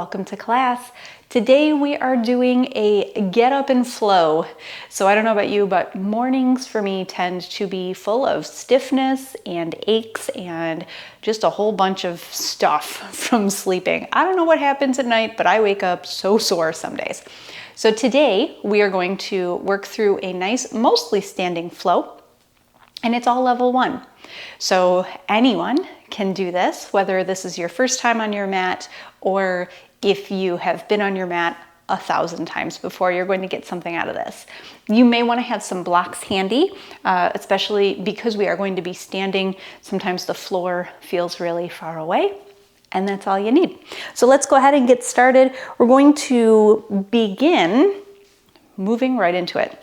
welcome to class. Today we are doing a get up and flow. So I don't know about you, but mornings for me tend to be full of stiffness and aches and just a whole bunch of stuff from sleeping. I don't know what happens at night, but I wake up so sore some days. So today we are going to work through a nice, mostly standing flow, and it's all level 1. So anyone can do this, whether this is your first time on your mat or if you have been on your mat 1,000 times before, you're going to get something out of this. You may want to have some blocks handy, especially because we are going to be standing. Sometimes the floor feels really far away, and that's all you need. So let's go ahead and get started. We're going to begin moving right into it.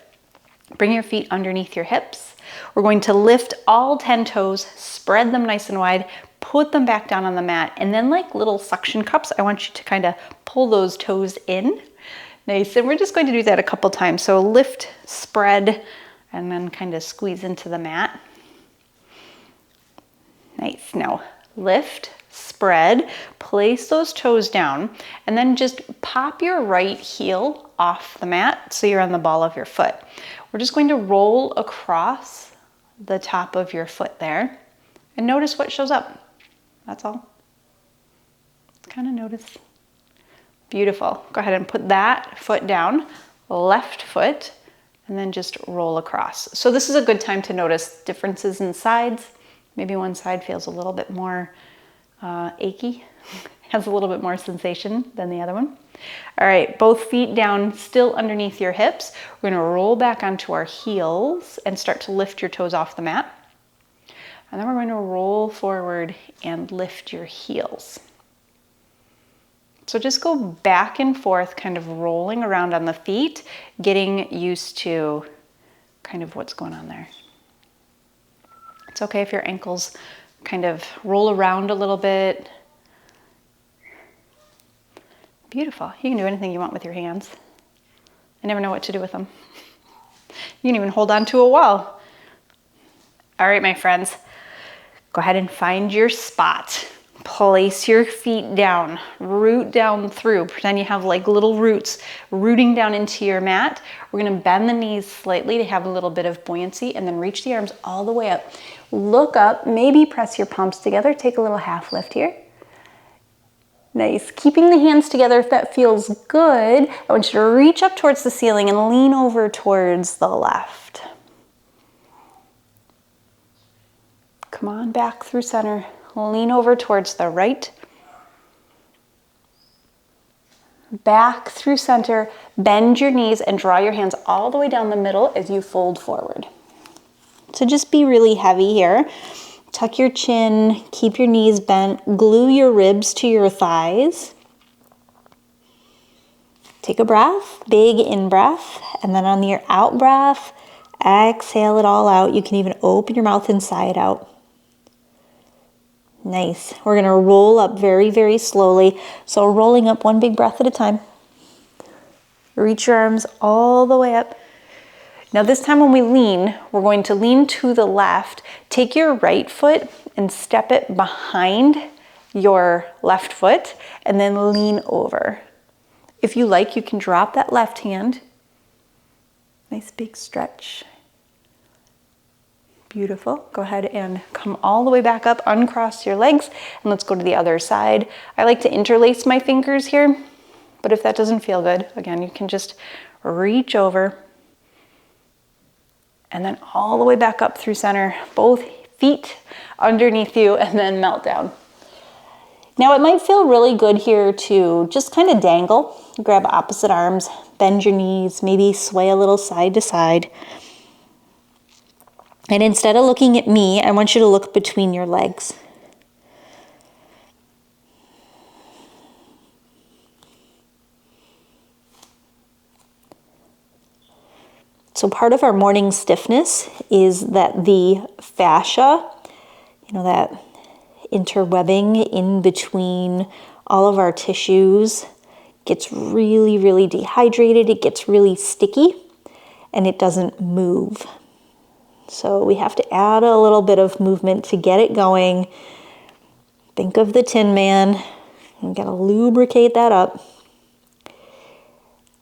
Bring your feet underneath your hips. We're going to lift all 10 toes, spread them nice and wide, put them back down on the mat, and then like little suction cups, I want you to kind of pull those toes in. Nice, and we're just going to do that a couple times. So lift, spread, and then kind of squeeze into the mat. Nice, now lift, spread, place those toes down, and then just pop your right heel off the mat so you're on the ball of your foot. We're just going to roll across the top of your foot there and notice what shows up. That's all. Kind of notice. Beautiful. Go ahead and put that foot down, left foot, and then just roll across. So this is a good time to notice differences in sides. Maybe one side feels a little bit more achy, has a little bit more sensation than the other one. All right, both feet down, still underneath your hips. We're gonna roll back onto our heels and start to lift your toes off the mat. And then we're going to roll forward and lift your heels. So just go back and forth, kind of rolling around on the feet, getting used to kind of what's going on there. It's okay if your ankles kind of roll around a little bit. Beautiful. You can do anything you want with your hands. I never know what to do with them. You can even hold on to a wall. All right, my friends, go ahead and find your spot. Place your feet down, root down through. Pretend you have like little roots rooting down into your mat. We're gonna bend the knees slightly to have a little bit of buoyancy and then reach the arms all the way up. Look up, maybe press your palms together. Take a little half lift here. Nice. Keeping the hands together if that feels good. I want you to reach up towards the ceiling and lean over towards the left. Come on back through center. Lean over towards the right. Back through center. Bend your knees and draw your hands all the way down the middle as you fold forward. So just be really heavy here. Tuck your chin, keep your knees bent, glue your ribs to your thighs. Take a breath, big in-breath, and then on your out-breath, exhale it all out. You can even open your mouth and sigh it out. Nice. We're gonna roll up very, very slowly. So rolling up one big breath at a time. Reach your arms all the way up. Now this time when we lean, we're going to lean to the left. Take your right foot and step it behind your left foot and then lean over. If you like, you can drop that left hand. Nice big stretch. Beautiful. Go ahead and come all the way back up, uncross your legs, and let's go to the other side. I like to interlace my fingers here, but if that doesn't feel good, again, you can just reach over and then all the way back up through center, both feet underneath you, and then melt down. Now it might feel really good here to just kind of dangle, grab opposite arms, bend your knees, maybe sway a little side to side. And instead of looking at me, I want you to look between your legs. So part of our morning stiffness is that the fascia, that interwebbing in between all of our tissues gets really, really dehydrated. It gets really sticky and it doesn't move. So we have to add a little bit of movement to get it going. Think of the Tin Man. You gotta lubricate that up.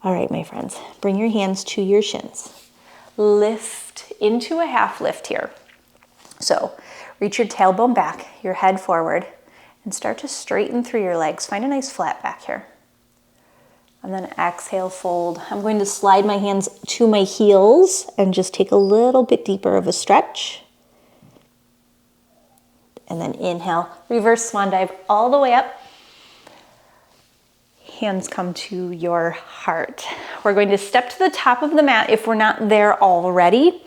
All right, my friends, bring your hands to your shins. Lift into a half lift here. So reach your tailbone back, your head forward, and start to straighten through your legs. Find a nice flat back here. And then exhale, fold. I'm going to slide my hands to my heels and just take a little bit deeper of a stretch. And then inhale, reverse swan dive all the way up. Hands come to your heart. We're going to step to the top of the mat if we're not there already.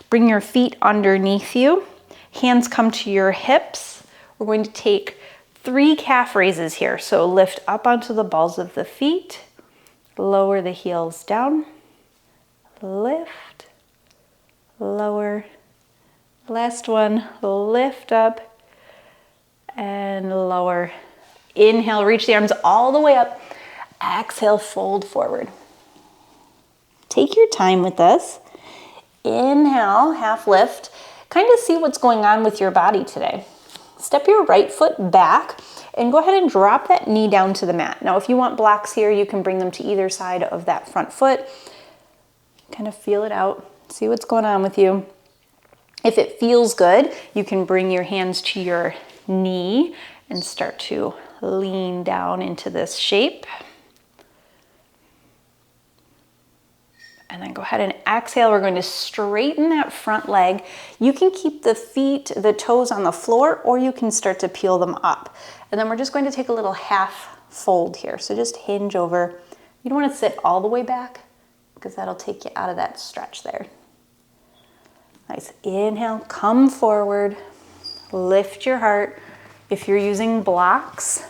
Bring your feet underneath you. Hands come to your hips. We're going to take 3 calf raises here. So lift up onto the balls of the feet. Lower the heels down. Lift. Lower. Last one. Lift up and lower. Inhale, reach the arms all the way up. Exhale, fold forward. Take your time with this. Inhale, half lift. Kind of see what's going on with your body today. Step your right foot back and go ahead and drop that knee down to the mat. Now, if you want blocks here, you can bring them to either side of that front foot. Kind of feel it out. See what's going on with you. If it feels good, you can bring your hands to your knee and start to lean down into this shape. And then go ahead and exhale. We're going to straighten that front leg. You can keep the feet, the toes on the floor, or you can start to peel them up. And then we're just going to take a little half fold here. So just hinge over. You don't want to sit all the way back because that'll take you out of that stretch there. Nice. Inhale, come forward, lift your heart. If you're using blocks,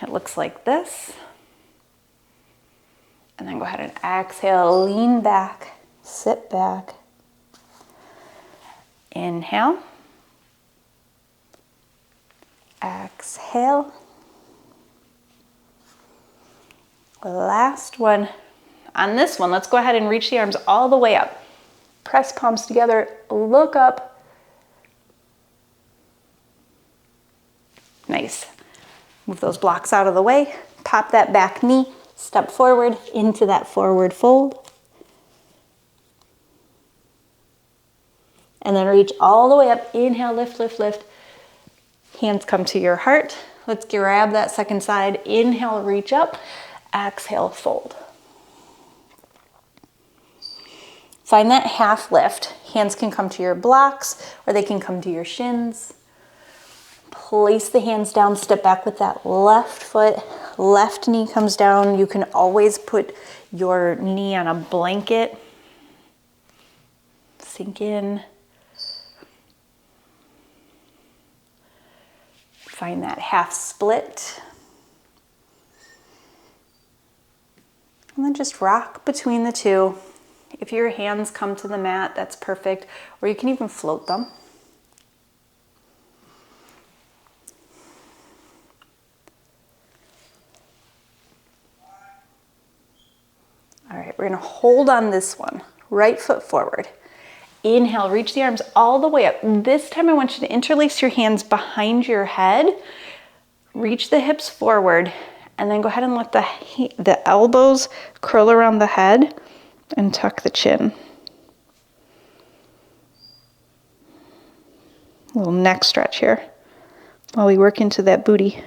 it looks like this. And then go ahead and exhale, lean back, sit back. Inhale. Exhale. Last one. On this one, let's go ahead and reach the arms all the way up. Press palms together, look up. Nice. Move those blocks out of the way. Pop that back knee. Step forward into that forward fold. And then reach all the way up. Inhale, lift, lift, lift. Hands come to your heart. Let's grab that second side. Inhale, reach up. Exhale, fold. Find that half lift. Hands can come to your blocks or they can come to your shins. Place the hands down, step back with that left foot. Left knee comes down. You can always put your knee on a blanket. Sink in. Find that half split. And then just rock between the two. If your hands come to the mat, that's perfect. Or you can even float them. All right, we're gonna hold on this one. Right foot forward. Inhale, reach the arms all the way up. This time I want you to interlace your hands behind your head. Reach the hips forward and then go ahead and let the elbows curl around the head and tuck the chin. A little neck stretch here while we work into that booty.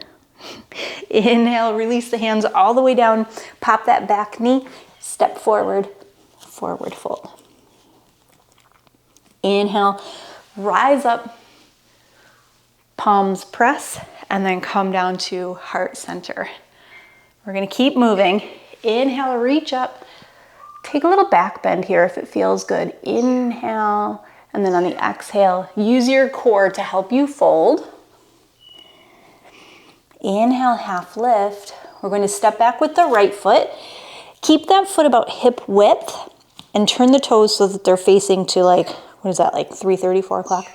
Inhale, release the hands all the way down. Pop that back knee. Step forward, forward fold. Inhale, rise up, palms press, and then come down to heart center. We're gonna keep moving. Inhale, reach up. Take a little back bend here if it feels good. Inhale, and then on the exhale, use your core to help you fold. Inhale, half lift. We're going to step back with the right foot. Keep that foot about hip width and turn the toes so that they're facing to like 3:30, 4 o'clock.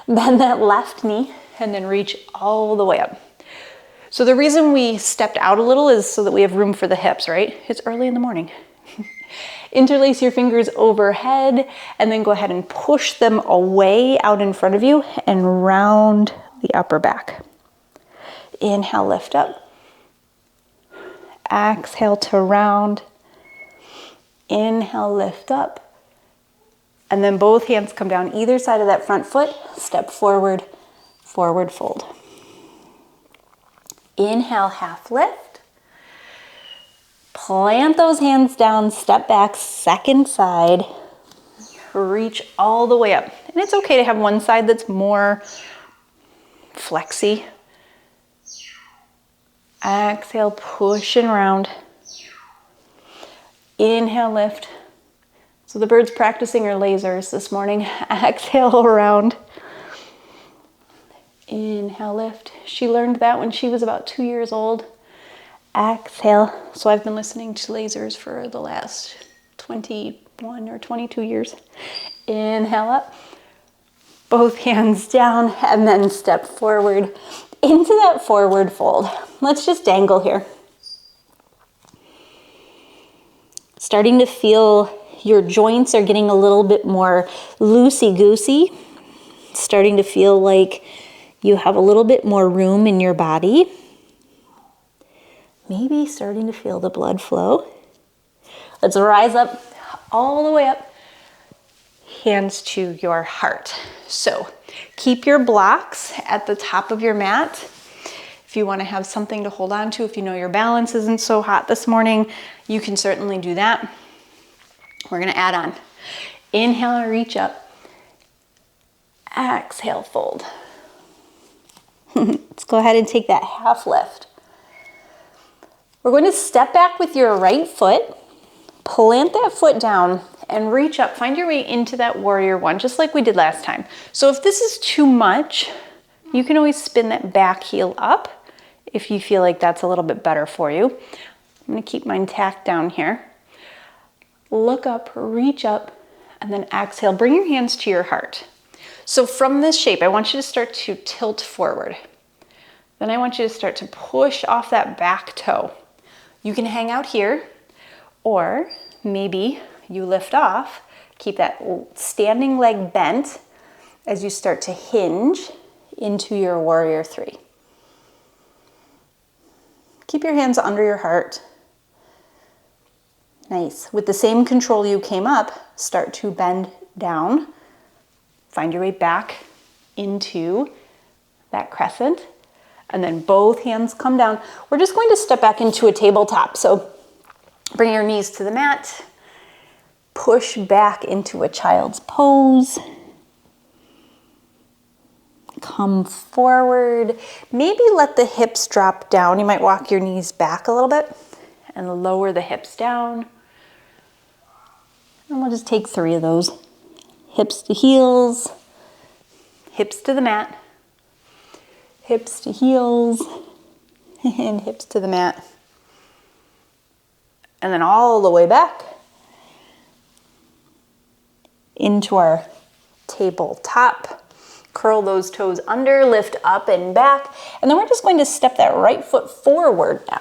Bend that left knee and then reach all the way up. So the reason we stepped out a little is so that we have room for the hips, right? It's early in the morning. Interlace your fingers overhead and then go ahead and push them away out in front of you and round the upper back. Inhale, lift up. Exhale to round. Inhale, lift up. And then both hands come down either side of that front foot. Step forward, forward fold. Inhale, half lift. Plant those hands down, step back, second side. Reach all the way up. And it's okay to have one side that's more flexy. Exhale, push and round. Inhale, lift. So the birds practicing are lasers this morning. Exhale, round. Inhale, lift. She learned that when she was about 2 years old. Exhale. So I've been listening to lasers for the last 21 or 22 years. Inhale up. Both hands down and then step forward into that forward fold. Let's just dangle here. Starting to feel your joints are getting a little bit more loosey-goosey. Starting to feel like you have a little bit more room in your body. Maybe starting to feel the blood flow. Let's rise up, all the way up. Hands to your heart. So keep your blocks at the top of your mat. If you want to have something to hold on to, if you know your balance isn't so hot this morning, you can certainly do that. We're going to add on. Inhale and reach up. Exhale, fold. Let's go ahead and take that half lift. We're going to step back with your right foot, plant that foot down, and reach up. Find your way into that warrior one, just like we did last time. So if this is too much, you can always spin that back heel up if you feel like that's a little bit better for you. I'm going to keep mine tacked down here. Look up, reach up, and then exhale. Bring your hands to your heart. So from this shape, I want you to start to tilt forward. Then I want you to start to push off that back toe. You can hang out here, or maybe you lift off, keep that standing leg bent as you start to hinge into your warrior three. Keep your hands under your heart. Nice. With the same control you came up, start to bend down. Find your way back into that crescent. And then both hands come down. We're just going to step back into a tabletop. So bring your knees to the mat. Push back into a child's pose. Come forward. Maybe let the hips drop down. You might walk your knees back a little bit and lower the hips down. And we'll just take 3 of those. Hips to heels, hips to the mat, hips to heels, and hips to the mat. And then all the way back into our tabletop. Curl those toes under, lift up and back. And then we're just going to step that right foot forward now.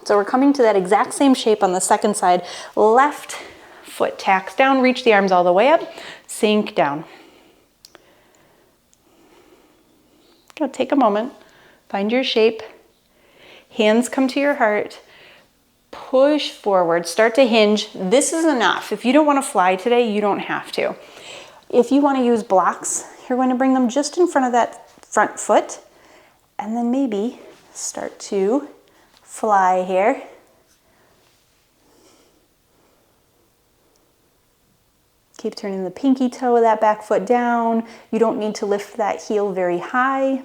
So we're coming to that exact same shape on the second side. Left foot tacks down, reach the arms all the way up, sink down. Go take a moment, find your shape. Hands come to your heart. Push forward, start to hinge. This is enough. If you don't want to fly today, you don't have to. If you want to use blocks, you're going to bring them just in front of that front foot, and then maybe start to fly here. Keep turning the pinky toe of that back foot down. You don't need to lift that heel very high.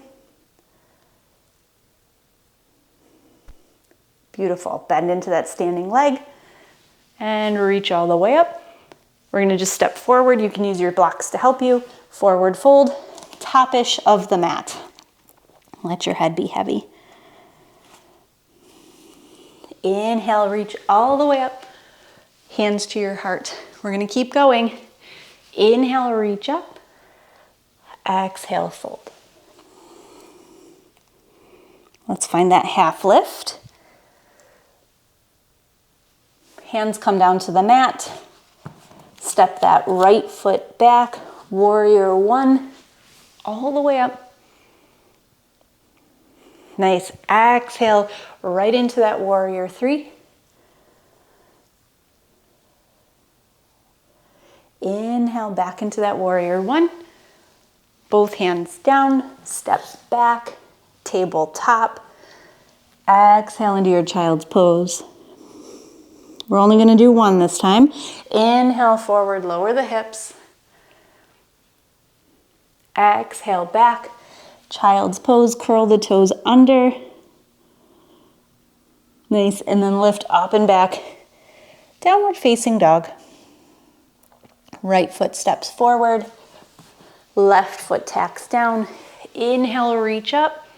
Beautiful. Bend into that standing leg and reach all the way up. We're going to just step forward. You can use your blocks to help you. Forward fold, top-ish of the mat. Let your head be heavy. Inhale, reach all the way up. Hands to your heart. We're going to keep going. Inhale, reach up. Exhale, fold. Let's find that half lift. Hands come down to the mat. Step that right foot back. Warrior one, all the way up. Nice. Exhale right into that warrior three. Inhale back into that warrior one. Both hands down, steps back, tabletop. Exhale into your child's pose. We're only going to do one this time. Inhale forward, lower the hips. Exhale back, child's pose, curl the toes under. Nice, and then lift up and back, downward facing dog. Right foot steps forward, left foot tacks down. Inhale, reach up.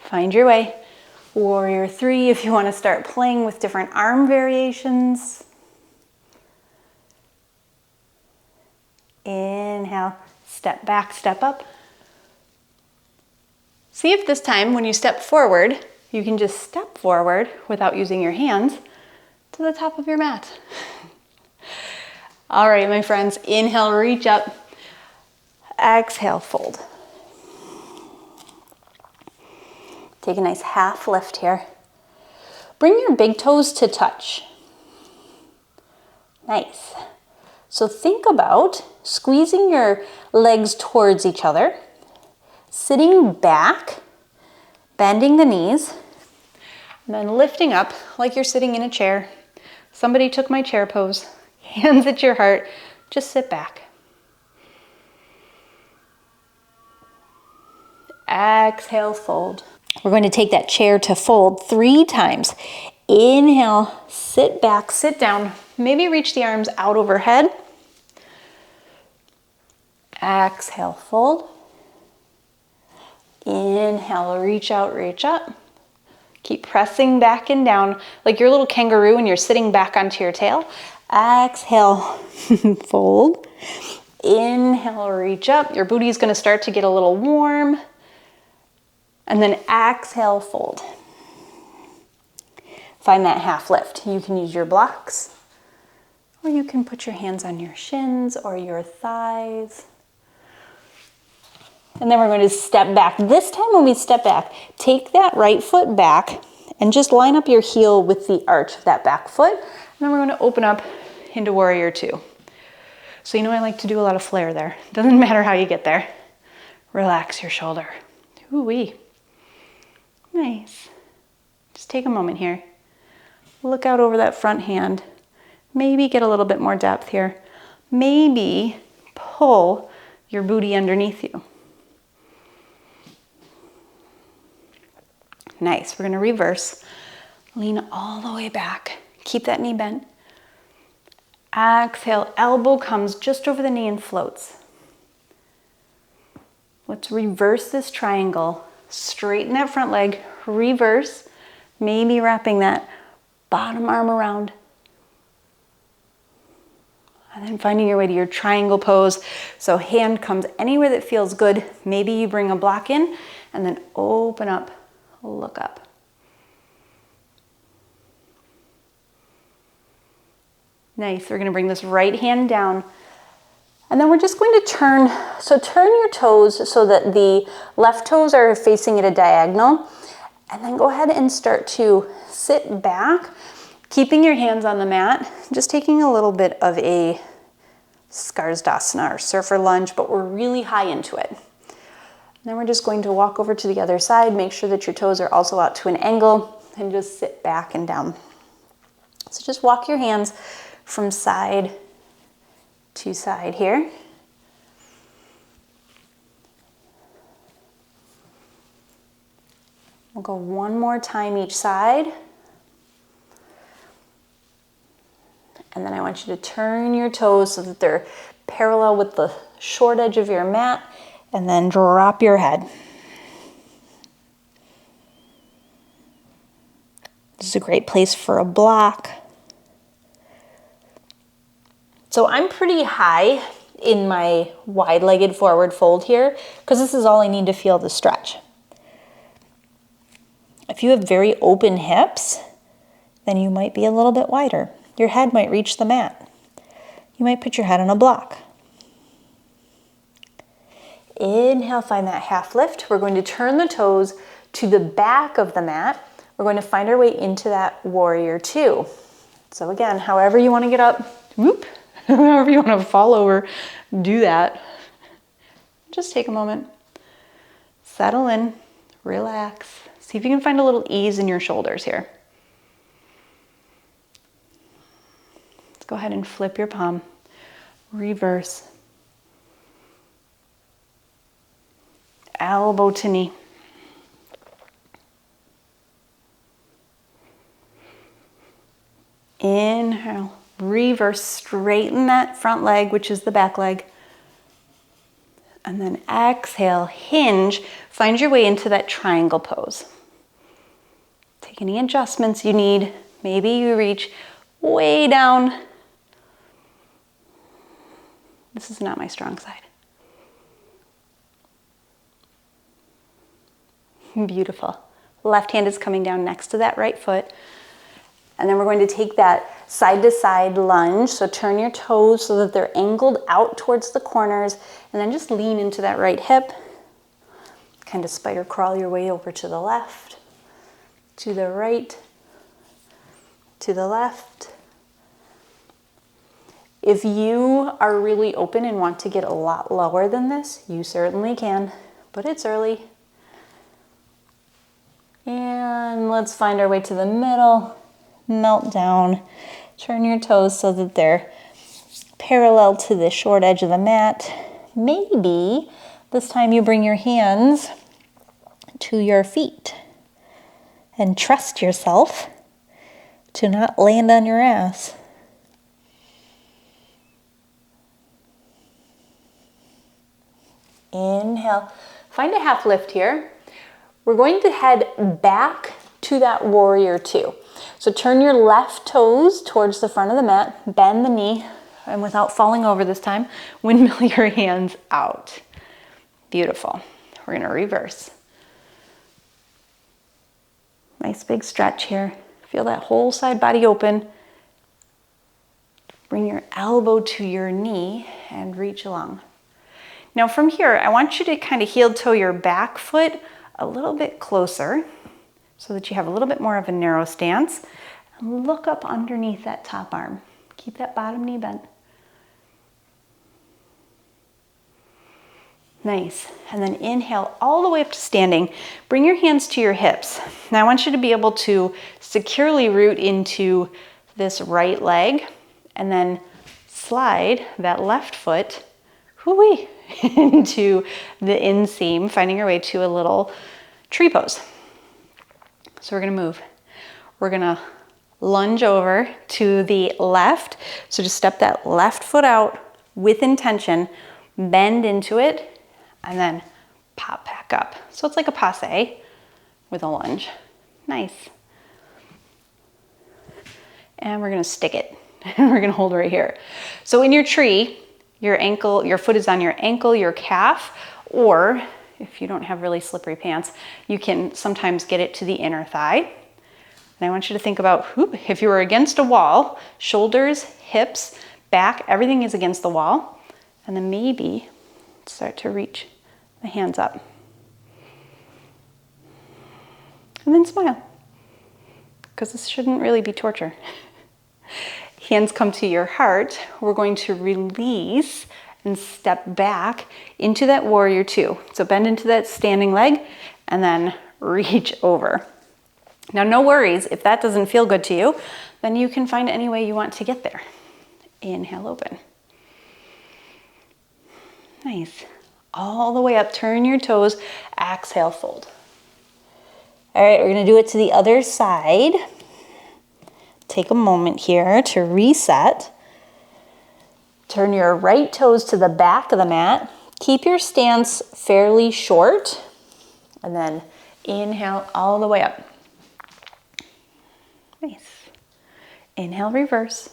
Find your way. Warrior three, if you want to start playing with different arm variations. Inhale, step back, step up. See if this time when you step forward, you can just step forward without using your hands to the top of your mat. All right, my friends, inhale, reach up. Exhale, fold. Take a nice half lift here. Bring your big toes to touch. Nice. So think about squeezing your legs towards each other, sitting back, bending the knees, and then lifting up like you're sitting in a chair. Somebody took my chair pose. Hands at your heart. Just sit back. Exhale, fold. We're going to take that chair to fold 3 times. Inhale, sit back, sit down. Maybe reach the arms out overhead. Exhale, fold. Inhale, reach out, reach up. Keep pressing back and down like your little kangaroo when you're sitting back onto your tail. Exhale, fold. Inhale, reach up. Your booty is going to start to get a little warm. And then exhale, fold. Find that half lift. You can use your blocks, or you can put your hands on your shins or your thighs. And then we're going to step back. This time when we step back, take that right foot back and just line up your heel with the arch of that back foot. And then we're going to open up into warrior two. So you know I like to do a lot of flare there. Doesn't matter how you get there. Relax your shoulder. Ooh-wee. Nice. Just take a moment here. Look out over that front hand. Maybe get a little bit more depth here. Maybe pull your booty underneath you. Nice. We're going to reverse. Lean all the way back. Keep that knee bent. Exhale. Elbow comes just over the knee and floats. Let's reverse this triangle. Straighten that front leg. Reverse. Maybe wrapping that bottom arm around. And then finding your way to your triangle pose. So hand comes anywhere that feels good. Maybe you bring a block in and then open up. Look up. Nice. We're going to bring this right hand down. And then we're just going to turn. So turn your toes so that the left toes are facing at a diagonal. And then go ahead and start to sit back, keeping your hands on the mat. Just taking a little bit of a Skarsdasana or surfer lunge, but we're really high into it. Then we're just going to walk over to the other side. Make sure that your toes are also out to an angle and just sit back and down. So just walk your hands from side to side here. We'll go one more time each side. And then I want you to turn your toes so that they're parallel with the short edge of your mat. And then drop your head. This is a great place for a block. So I'm pretty high in my wide-legged forward fold here because this is all I need to feel the stretch. If you have very open hips, then you might be a little bit wider. Your head might reach the mat. You might put your head on a block. Inhale, find that half lift. We're going to turn the toes to the back of the mat. We're going to find our way into that warrior two. So again, however you want to get up, whoop, however you want to fall over, do that. Just take a moment, settle in, relax. See if you can find a little ease in your shoulders here. Let's go ahead and flip your palm, reverse. Elbow to knee. Inhale, reverse, straighten that front leg, which is the back leg. And then exhale, hinge, find your way into that triangle pose. Take any adjustments you need. Maybe you reach way down. This is not my strong side. Beautiful. Left hand is coming down next to that right foot. And then we're going to take that side to side lunge. So turn your toes so that they're angled out towards the corners, and then just lean into that right hip. Kind of spider crawl your way over to the left, to the right, to the left. If you are really open and want to get a lot lower than this, you certainly can, but it's early. And let's find our way to the middle. Melt down. Turn your toes so that they're parallel to the short edge of the mat. Maybe this time you bring your hands to your feet and trust yourself to not land on your ass. Inhale. Find a half lift here. We're going to head back to that warrior two. So turn your left toes towards the front of the mat, bend the knee, and without falling over this time, windmill your hands out. Beautiful. We're going to reverse. Nice big stretch here. Feel that whole side body open. Bring your elbow to your knee and reach along. Now from here, I want you to kind of heel toe your back foot a little bit closer so that you have a little bit more of a narrow stance. And look up underneath that top arm. Keep that bottom knee bent. Nice. And then inhale all the way up to standing. Bring your hands to your hips. Now I want you to be able to securely root into this right leg and then slide that left foot into the inseam, finding your way to a little tree pose. So we're going to move. We're going to lunge over to the left. So just step that left foot out with intention, bend into it, and then pop back up. So it's like a passe with a lunge. Nice. And we're going to stick it. We're going to hold right here. So in your tree, your foot is on your ankle, your calf, or if you don't have really slippery pants, you can sometimes get it to the inner thigh. And I want you to think about if you were against a wall, shoulders, hips, back, everything is against the wall. And then maybe start to reach the hands up. And then smile, because this shouldn't really be torture. Hands come to your heart. We're going to release and step back into that warrior two. So bend into that standing leg and then reach over. Now, no worries, if that doesn't feel good to you, then you can find any way you want to get there. Inhale, open. Nice. All the way up, turn your toes, exhale, fold. All right, we're gonna do it to the other side. Take a moment here to reset. Turn your right toes to the back of the mat. Keep your stance fairly short. And then inhale all the way up. Nice. Inhale, reverse.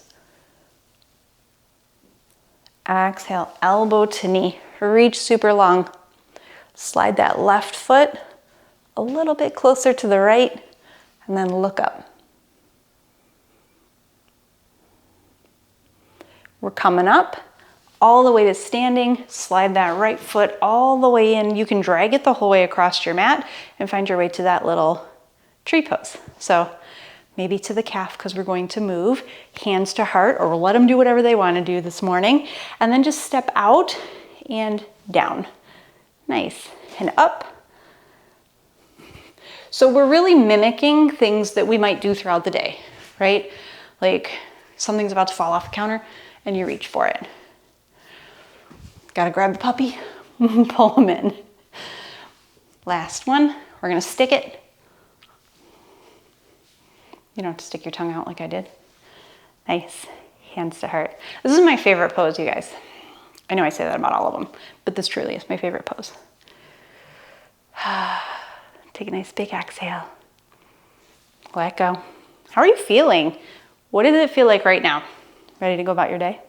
Exhale, elbow to knee. Reach super long. Slide that left foot a little bit closer to the right, and then look up. We're coming up all the way to standing. Slide that right foot all the way in. You can drag it the whole way across your mat and find your way to that little tree pose. So maybe to the calf because we're going to move. Hands to heart, or we'll let them do whatever they want to do this morning. And then just step out and down. Nice. And up. So we're really mimicking things that we might do throughout the day, right? Like something's about to fall off the counter and you reach for it. Gotta grab the puppy, pull them in. Last one, we're gonna stick it. You don't have to stick your tongue out like I did. Nice, hands to heart. This is my favorite pose, you guys. I know I say that about all of them, but this truly is my favorite pose. Take a nice big exhale. Let go. How are you feeling? What does it feel like right now? Ready to go about your day?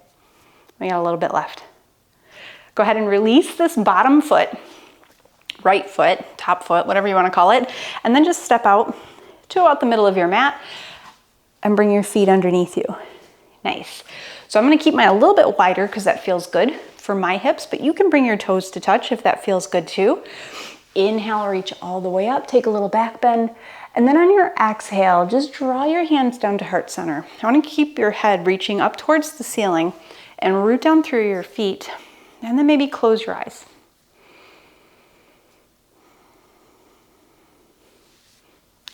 We got a little bit left. Go ahead and release this bottom foot, right foot, top foot, whatever you want to call it, and then just step out to about the middle of your mat and bring your feet underneath you. Nice. So I'm going to keep mine a little bit wider because that feels good for my hips, but you can bring your toes to touch if that feels good too. Inhale, reach all the way up, take a little back bend, and then on your exhale, just draw your hands down to heart center. I want to keep your head reaching up towards the ceiling and root down through your feet, and then maybe close your eyes.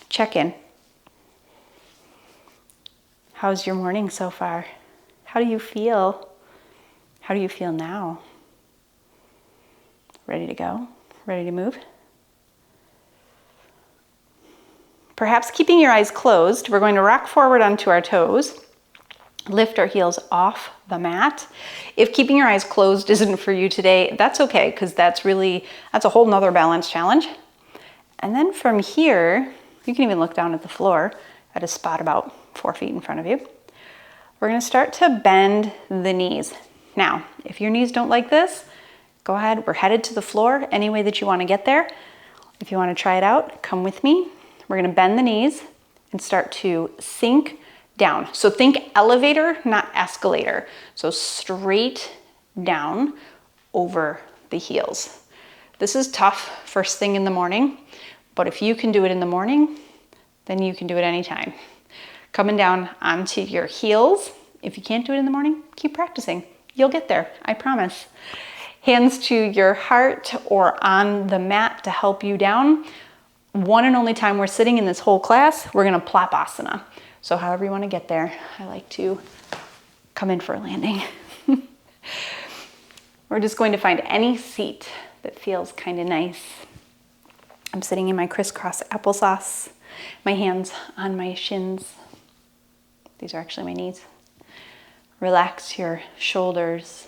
Check in. How's your morning so far? How do you feel? How do you feel now? Ready to go? Ready to move? Perhaps keeping your eyes closed, we're going to rock forward onto our toes, lift our heels off the mat. If keeping your eyes closed isn't for you today, that's okay, because that's a whole nother balance challenge. And then from here, you can even look down at the floor at a spot about 4 feet in front of you. We're going to start to bend the knees. Now, if your knees don't like this, go ahead. We're headed to the floor any way that you want to get there. If you want to try it out, come with me. We're going to bend the knees and start to sink down. So think elevator, not escalator. So straight down over the heels. This is tough first thing in the morning, but if you can do it in the morning, then you can do it anytime. Coming down onto your heels. If you can't do it in the morning, keep practicing. You'll get there, I promise. Hands to your heart or on the mat to help you down. One and only time we're sitting in this whole class, we're gonna plop asana. So however you wanna get there, I like to come in for a landing. We're just going to find any seat that feels kind of nice. I'm sitting in my crisscross applesauce, my hands on my shins. These are actually my knees. Relax your shoulders.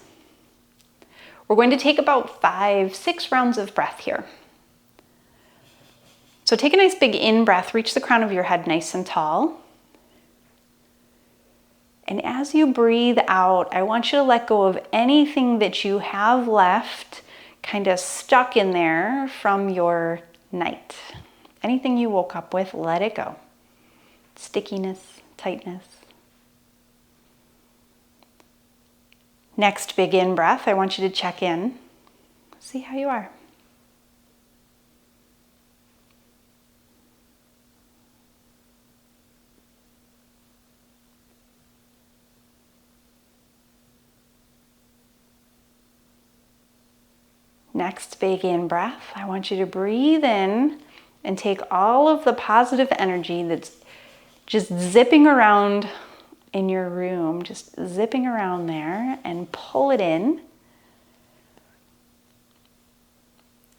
We're going to take about 5-6 rounds of breath here. So take a nice big in-breath, reach the crown of your head nice and tall. And as you breathe out, I want you to let go of anything that you have left kind of stuck in there from your night. Anything you woke up with, let it go. Stickiness, tightness. Next big in-breath, I want you to check in. See how you are. Next big in-breath, I want you to breathe in and take all of the positive energy that's just zipping around in your room, just zipping around there, and pull it in.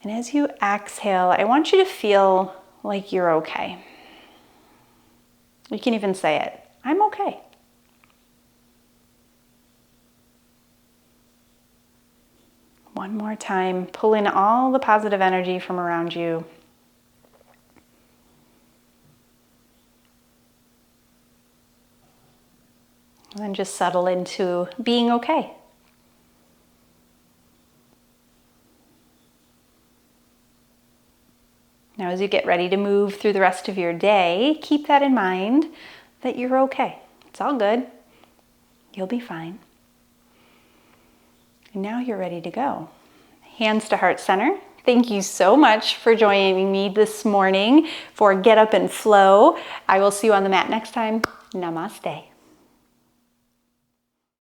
And as you exhale, I want you to feel like you're okay. You can even say it, I'm okay. One more time, pull in all the positive energy from around you. And then just settle into being okay. Now, as you get ready to move through the rest of your day, keep that in mind that you're okay. It's all good. You'll be fine. And now you're ready to go. Hands to heart center. Thank you so much for joining me this morning for Get Up and Flow. I will see you on the mat next time. Namaste.